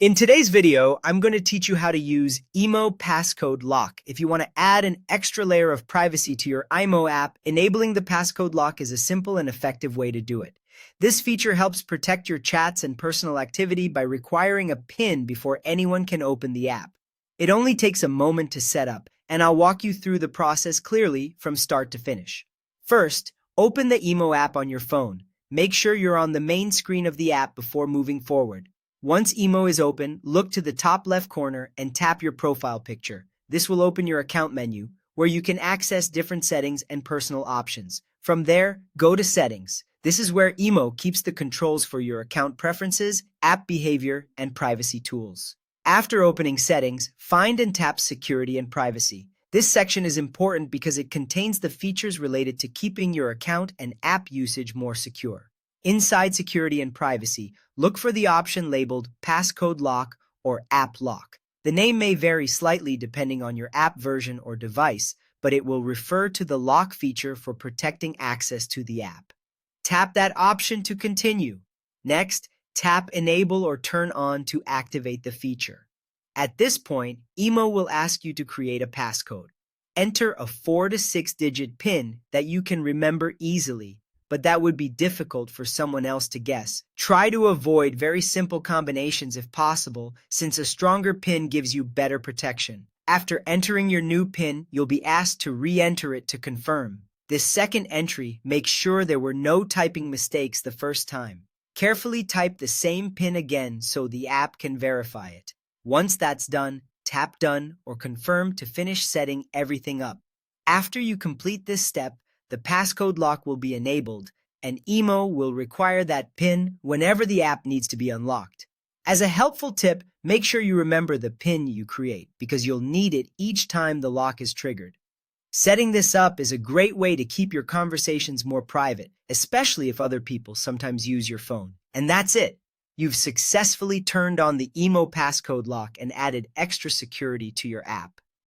In today's video, I'm going to teach you how to use Imo Passcode Lock. If you want to add an extra layer of privacy to your Imo app, enabling the passcode lock is a simple and effective way to do it. This feature helps protect your chats and personal activity by requiring a PIN before anyone can open the app. It only takes a moment to set up, and I'll walk you through the process clearly from start to finish. First, open the Imo app on your phone. Make sure you're on the main screen of the app before moving forward. Once Imo is open, look to the top left corner and tap your profile picture. This will open your account menu, where you can access different settings and personal options. From there, go to Settings. This is where Imo keeps the controls for your account preferences, app behavior, and privacy tools. After opening Settings, find and tap Security and Privacy. This section is important because it contains the features related to keeping your account and app usage more secure. Inside Security and Privacy, look for the option labeled Passcode Lock or App Lock. The name may vary slightly depending on your app version or device, but it will refer to the lock feature for protecting access to the app. Tap that option to continue. Next, tap Enable or Turn On to activate the feature. At this point, Imo will ask you to create a passcode. Enter a 4 to 6-digit PIN that you can remember easily, but that would be difficult for someone else to guess. Try to avoid very simple combinations if possible, since a stronger PIN gives you better protection. After entering your new PIN, you'll be asked to re-enter it to confirm. This second entry makes sure there were no typing mistakes the first time. Carefully type the same PIN again so the app can verify it. Once that's done, tap Done or Confirm to finish setting everything up. After you complete this step, the passcode lock will be enabled, and Imo will require that PIN whenever the app needs to be unlocked. As a helpful tip, make sure you remember the PIN you create, because you'll need it each time the lock is triggered. Setting this up is a great way to keep your conversations more private, especially if other people sometimes use your phone. And that's it! You've successfully turned on the Imo passcode lock and added extra security to your app.